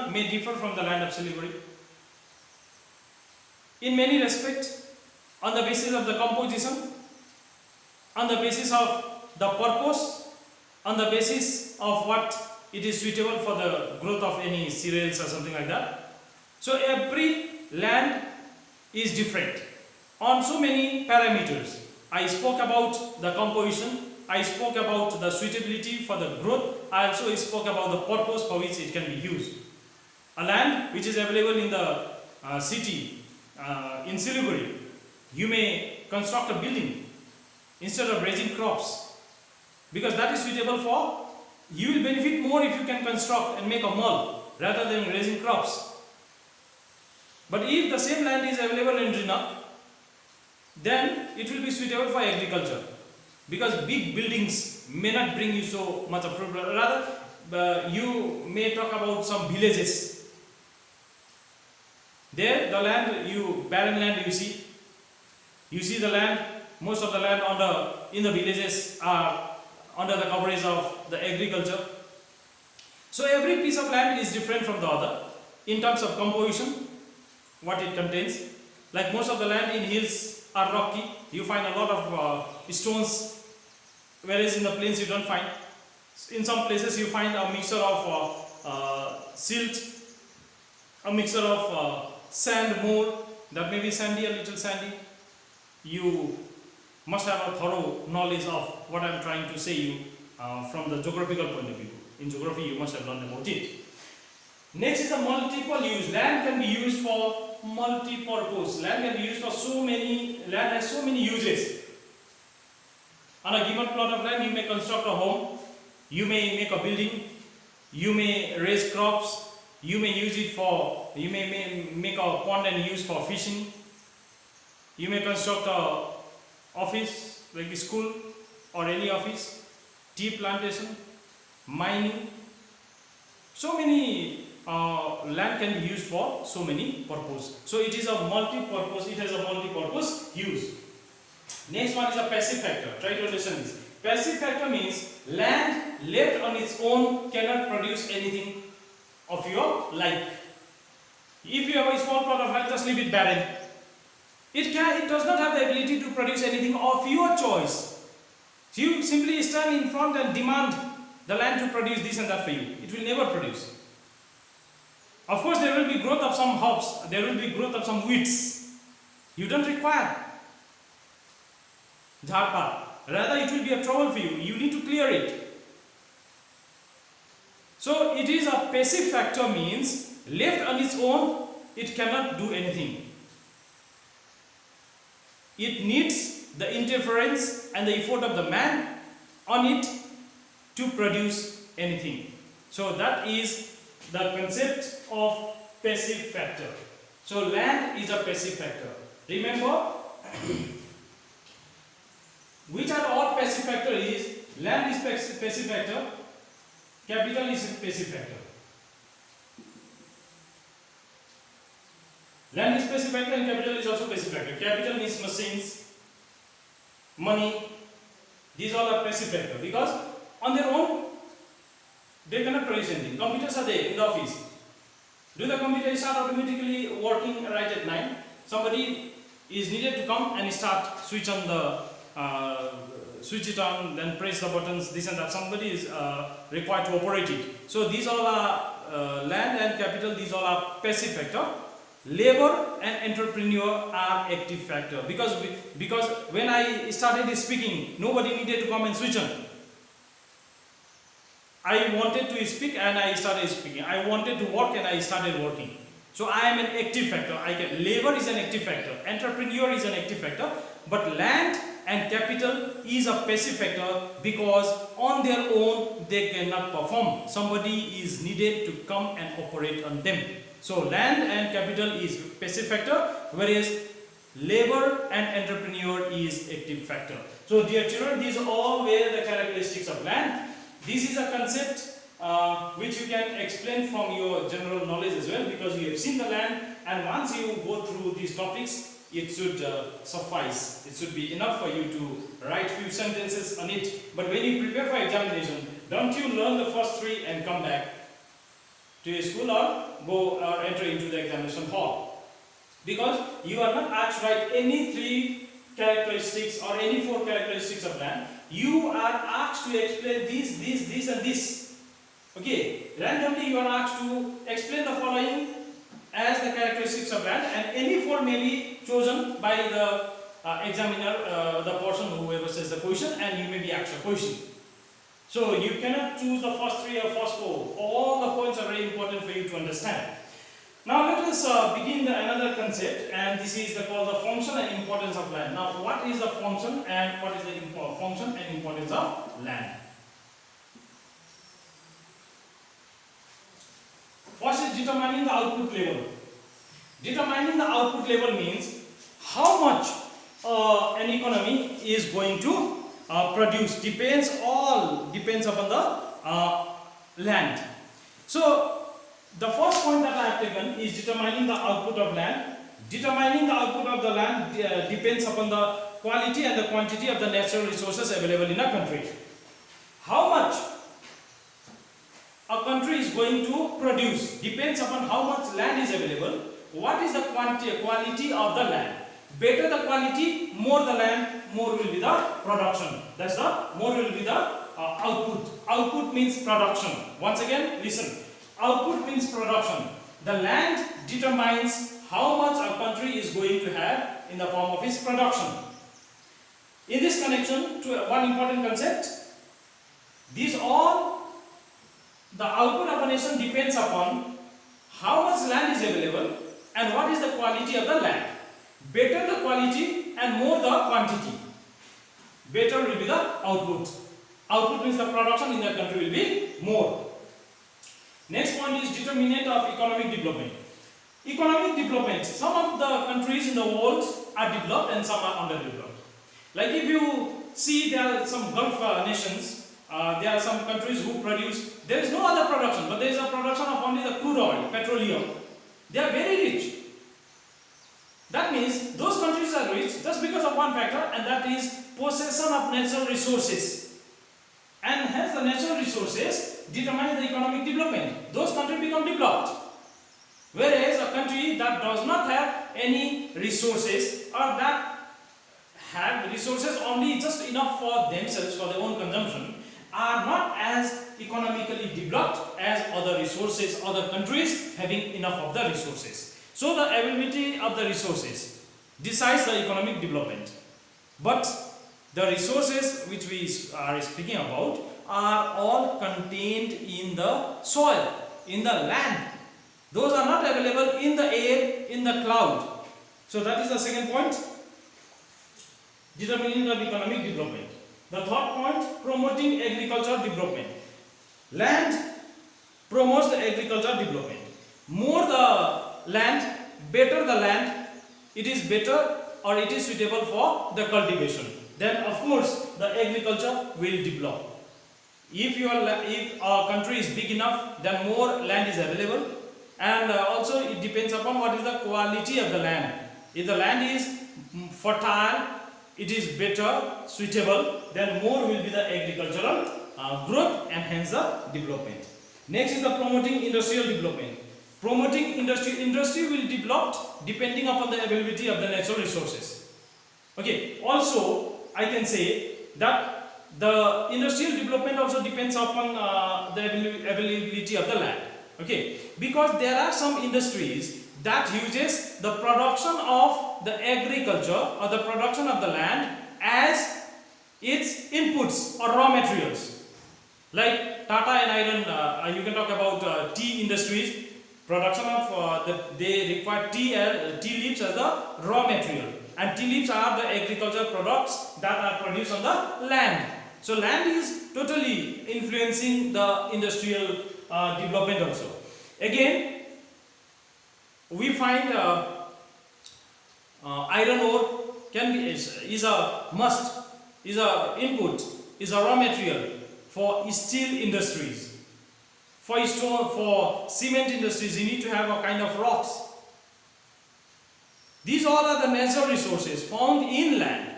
Rhenock may differ from the land of Siliguri in many respects, on the basis of the composition, on the basis of the purpose, on the basis of what it is suitable for the growth of any cereals or something like that. So every land is different on so many parameters. I spoke about the composition, I spoke about the suitability for the growth, I also spoke about the purpose for which it can be used. A land which is available in the city, in Siliguri, you may construct a building instead of raising crops, because that is suitable for, you will benefit more if you can construct and make a mall rather than raising crops. But if the same land is available in Rhenock, then it will be suitable for agriculture, because big buildings may not bring you so much of problem. Rather, you may talk about some villages. There, the land, barren land you see the land, most of the land in the villages are under the coverage of the agriculture. So every piece of land is different from the other in terms of composition, what it contains. Like most of the land in hills are rocky, you find a lot of stones, whereas in the plains you don't find. In some places you find a mixture of silt, a mixture of sand more, that may be sandy, a little sandy. You must have a thorough knowledge of what I am trying to say you from the geographical point of view. In geography you must have learned about it. Next is a multiple use. Land can be used for multi-purpose. Land can be used for land has so many uses. On a given plot of land you may construct a home, you may make a building, you may raise crops, you may use it for, you may make a pond and use for fishing, you may construct a office like a school or any office, tea plantation, mining. So many land can be used for so many purposes. So it is a multi-purpose, it has a multi-purpose use. Next one is a passive factor. Try to understand this. Passive factor means land left on its own cannot produce anything of your like. If you have a small plot of land, just leave it barren. It does not have the ability to produce anything of your choice. So you simply stand in front and demand the land to produce this and that for you. It will never produce. Of course, there will be growth of some hops, there will be growth of some weeds. You don't require jharpa. Rather, it will be a trouble for you. You need to clear it. So it is a passive factor, means left on its own, it cannot do anything. It needs the interference and the effort of the man on it to produce anything. So that is the concept of passive factor. So land is a passive factor. Remember, which are all passive factor is? Land is passive factor, capital is passive factor. Land is passive factor and capital is also passive factor. Capital means machines, money, these all are passive factor, because on their own they cannot produce anything. Computers are there in the office. Do the computers start automatically working right at 9? Somebody is needed to come and start switch it on, then press the buttons, this and that. Somebody is required to operate it. So these all are land and capital, these all are passive factor. Labor and entrepreneur are active factor, because when I started speaking, nobody needed to come and switch on. I wanted to speak and I started speaking. I wanted to work and I started working. So I am an active factor. Labor is an active factor. Entrepreneur is an active factor. But land and capital is a passive factor, because on their own they cannot perform. Somebody is needed to come and operate on them. So land and capital is passive factor, whereas labor and entrepreneur is active factor. So dear children, these all were the characteristics of land. This is a concept which you can explain from your general knowledge as well, because you have seen the land, and once you go through these topics, it should suffice. It should be enough for you to write few sentences on it. But when you prepare for examination, don't you learn the first three and come back. to a school or go or enter into the examination hall, because you are not asked to write any 3 characteristics or any 4 characteristics of land. You are asked to explain this and this. Okay, randomly you are asked to explain the following as the characteristics of land, and any 4 may be chosen by the examiner, the person whoever says the question, and you may be asked a question. So you cannot choose the first 3 or first 4. All the points are very important for you to understand. Now let us begin another concept, and this is called the function and importance of land. Now what is the function and what is the function and importance of land? First is determining the output level. Determining the output level means how much an economy is going to produce. Depends upon the land. So the first point that I have taken is determining the output of land. Determining the output of the land depends upon the quality and the quantity of the natural resources available in a country. How much a country is going to produce depends upon how much land is available. What is the quality of the land? Better the quality, more the land, more will be the production. That's the more will be the output. Output means production. Once again, listen. Output means production. The land determines how much a country is going to have in the form of its production. In this connection, to one important concept, these all the output of a nation depends upon how much land is available and what is the quality of the land. Better the quality and more the quantity, better will be the output. Output means the production in the country will be more. Next point is determinant of economic development. Economic development. Some of the countries in the world are developed and some are underdeveloped. Like if you see, there are some Gulf nations, there are some countries who produce, there is no other production, but there is a production of only the crude oil, petroleum. They are very rich. That means those countries are rich just because of one factor, and that is possession of natural resources. And hence the natural resources determine the economic development. Those countries become developed. Whereas a country that does not have any resources, or that have resources only just enough for themselves, for their own consumption, are not as economically developed as other resources, other countries having enough of the resources. So the availability of the resources decides the economic development. But the resources which we are speaking about are all contained in the soil, in the land. Those are not available in the air, in the cloud. So that is the second point, determining the economic development. The third point, promoting agricultural development. Land promotes the agricultural development. More the land, better the land, it is better or it is suitable for the cultivation. Then of course the agriculture will develop. If a country is big enough, then more land is available, and also it depends upon what is the quality of the land. If the land is fertile, it is better, suitable, then more will be the agricultural growth and hence the development. Next is the promoting industrial development. Promoting industry will develop depending upon the availability of the natural resources. Okay. Also, I can say that the industrial development also depends upon the availability of the land. Okay, because there are some industries that uses the production of the agriculture or the production of the land as its inputs or raw materials. Like Tata and Iron, you can talk about tea industries. Production of they require tea leaves as the raw material, and tea leaves are the agricultural products that are produced on the land. So land is totally influencing the industrial development also. Again, we find iron ore is a must, is a input, is a raw material for steel industries. For stone, for cement industries, you need to have a kind of rocks. These all are the natural resources found in land.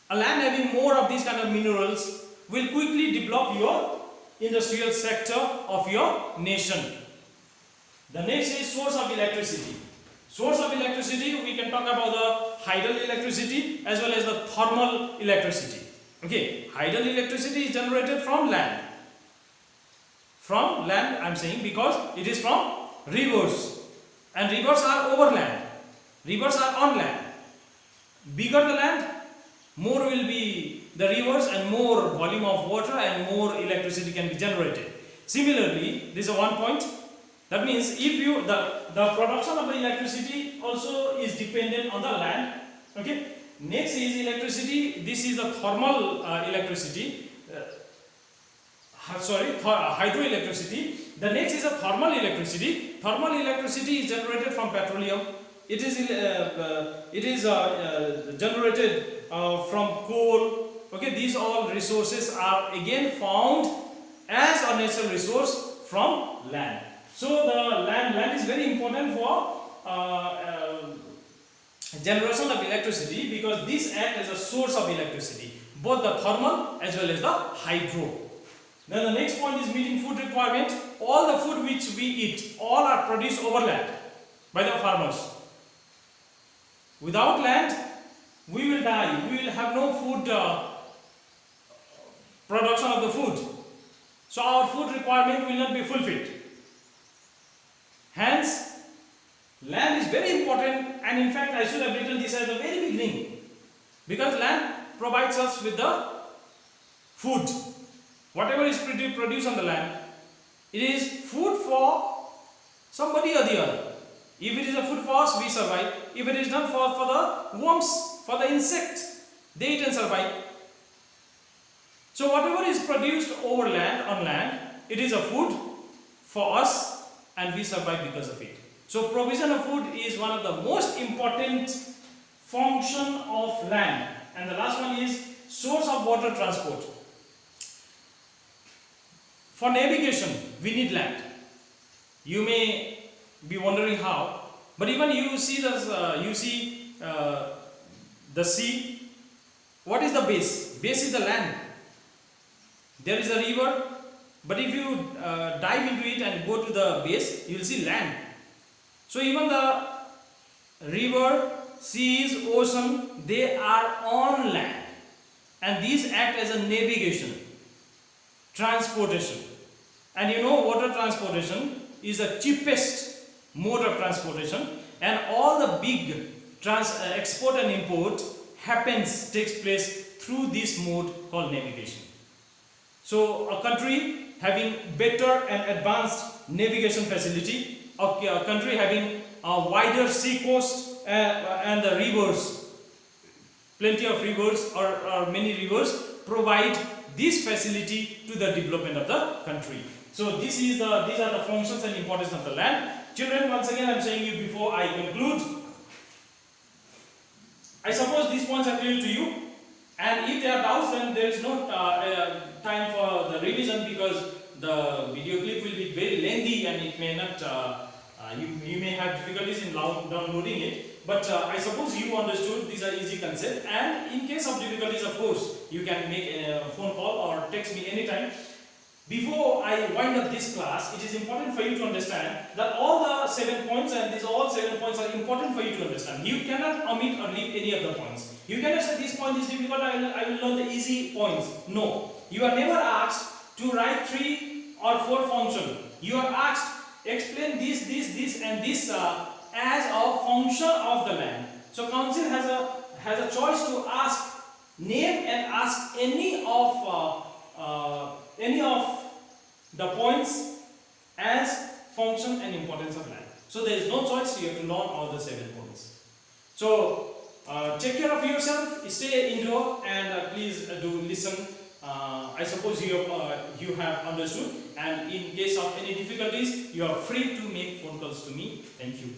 A land having more of these kind of minerals will quickly develop your industrial sector of your nation. The next is source of electricity. Source of electricity, we can talk about the hydel electricity as well as the thermal electricity. Okay, hydel electricity is generated from land. From land, I am saying, because it is from rivers, and rivers are over land. Rivers are on land. Bigger the land, more will be the rivers and more volume of water and more electricity can be generated. Similarly, this is one point. That means if you the production of the electricity also is dependent on the land. Okay. Next is electricity. This is the thermal electricity. Hydroelectricity. The next is a thermal electricity. Thermal electricity is generated from petroleum. It is generated from coal. Okay, these all resources are again found as a natural resource from land. So the land is very important for generation of electricity, because this acts as a source of electricity, both the thermal as well as the hydro. Then the next point is meeting food requirement. All the food which we eat, all are produced over land by the farmers. Without land, we will die. We will have no food production of the food. So our food requirement will not be fulfilled. Hence, land is very important, and in fact I should have written this at the very beginning, because land provides us with the food. Whatever is produced on the land, it is food for somebody or the other. If it is a food for us, we survive. If it is not for the worms, for the insect, they eat and survive. So whatever is produced over land, on land, it is a food for us, and we survive because of it. So provision of food is one of the most important function of land. And the last one is source of water transport. For navigation, we need land. You may be wondering how, but even you see the sea. What is the base? Base is the land. There is a river, but if you dive into it and go to the base, you will see land. So even the river, seas, ocean, they are on land, and these act as a navigation, transportation. And you know, water transportation is the cheapest mode of transportation, and all the big export and import takes place through this mode called navigation. So a country having better and advanced navigation facility, a country having a wider sea coast and the rivers, plenty of rivers or many rivers, provide this facility to the development of the country. So these are the functions and importance of the land. Children, once again I am saying you before I conclude, I suppose these points are clear to you, and if there are doubts, then there is no time for the revision, because the video clip will be very lengthy and it may not, you may have difficulties in downloading it, but I suppose you understood these are easy concepts, and in case of difficulties, of course, you can make a phone call or text me anytime. Before I wind up this class, it is important for you to understand that all the 7 points, and all 7 points are important for you to understand. You cannot omit or leave any of the points. You cannot say this point is difficult, I will learn the easy points. No. You are never asked to write 3 or 4 functions. You are asked explain this and this as a function of the land. So council has a choice to name and ask any of the points as function and importance of land. So there is no choice, you have to learn all the 7 points. So take care of yourself, stay indoor, and please do listen. I suppose you have understood, and in case of any difficulties, you are free to make phone calls to me. Thank you.